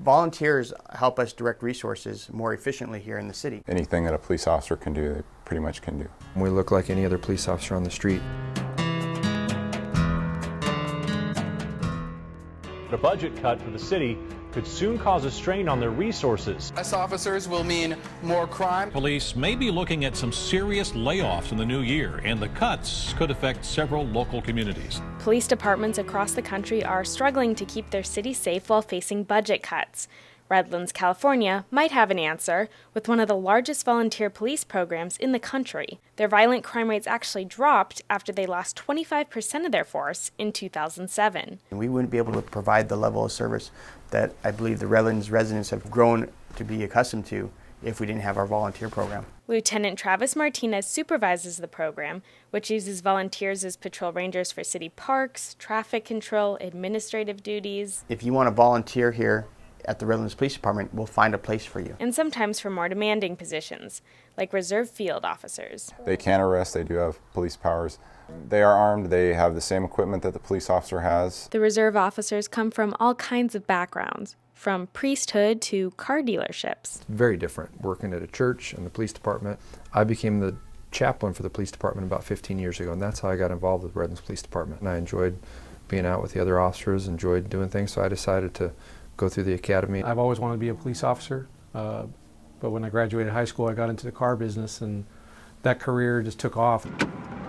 Volunteers help us direct resources more efficiently here in the city. Anything that a police officer can do, they pretty much can do. We look like any other police officer on the street. A budget cut for the city could soon cause a strain on their resources. Less officers will mean more crime. Police may be looking at some serious layoffs in the new year, and the cuts could affect several local communities. Police departments across the country are struggling to keep their city safe while facing budget cuts. Redlands, California might have an answer with one of the largest volunteer police programs in the country. Their violent crime rates actually dropped after they lost 25% of their force in 2007. We wouldn't be able to provide the level of service that I believe the Redlands residents have grown to be accustomed to if we didn't have our volunteer program. Lieutenant Travis Martinez supervises the program, which uses volunteers as patrol rangers for city parks, traffic control, administrative duties. If you want to volunteer here at the Redlands Police Department, we'll find a place for you. And sometimes for more demanding positions, like reserve field officers. They can arrest, they do have police powers. They are armed, they have the same equipment that the police officer has. The reserve officers come from all kinds of backgrounds, from priesthood to car dealerships. Very different, working at a church and the police department. I became the chaplain for the police department about 15 years ago, and that's how I got involved with the Redlands Police Department. And I enjoyed being out with the other officers, enjoyed doing things, so I decided to go through the academy. I've always wanted to be a police officer, but when I graduated high school, I got into the car business, and that career just took off.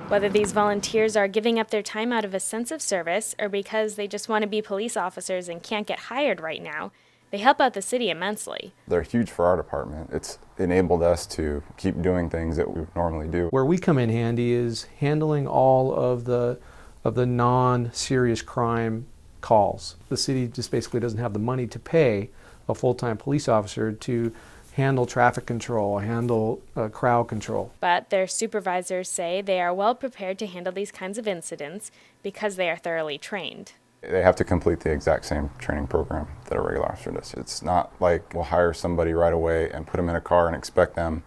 Whether these volunteers are giving up their time out of a sense of service or because they just want to be police officers and can't get hired right now, they help out the city immensely. They're huge for our department. It's enabled us to keep doing things that we would normally do. Where we come in handy is handling all of the non-serious crime calls. The city just basically doesn't have the money to pay a full-time police officer to handle traffic control, handle crowd control. But their supervisors say they are well prepared to handle these kinds of incidents because they are thoroughly trained. They have to complete the exact same training program that a regular officer does. It's not like we'll hire somebody right away and put them in a car and expect them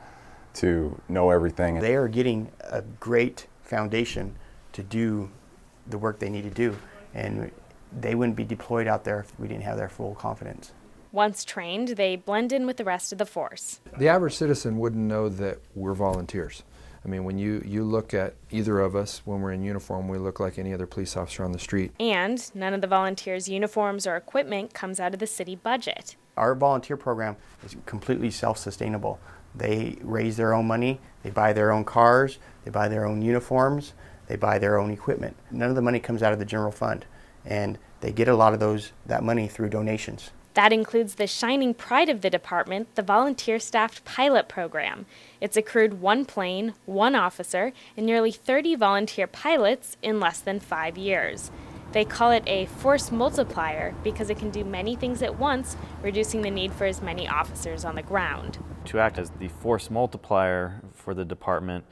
to know everything. They are getting a great foundation to do the work they need to do, and they wouldn't be deployed out there if we didn't have their full confidence. Once trained, they blend in with the rest of the force. The average citizen wouldn't know that we're volunteers. I mean, when you look at either of us, when we're in uniform, we look like any other police officer on the street. And none of the volunteers' uniforms or equipment comes out of the city budget. Our volunteer program is completely self-sustainable. They raise their own money, they buy their own cars, they buy their own uniforms, they buy their own equipment. None of the money comes out of the general fund, and they get a lot of that money through donations. That includes the shining pride of the department, the volunteer-staffed pilot program. It's accrued 1 plane, 1 officer, and nearly 30 volunteer pilots in less than 5 years. They call it a force multiplier because it can do many things at once, reducing the need for as many officers on the ground. To act as the force multiplier for the department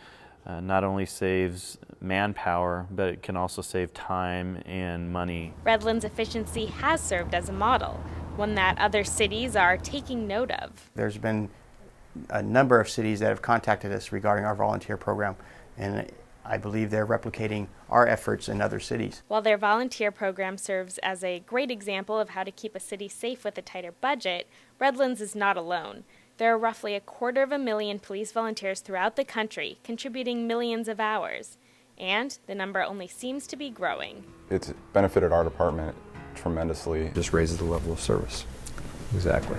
not only saves manpower, but it can also save time and money. Redlands efficiency has served as a model, one that other cities are taking note of. There's been a number of cities that have contacted us regarding our volunteer program, and I believe they're replicating our efforts in other cities. While their volunteer program serves as a great example of how to keep a city safe with a tighter budget, Redlands is not alone. There are roughly 250,000 police volunteers throughout the country, contributing millions of hours. And the number only seems to be growing. It's benefited our department tremendously. Just raises the level of service. Exactly.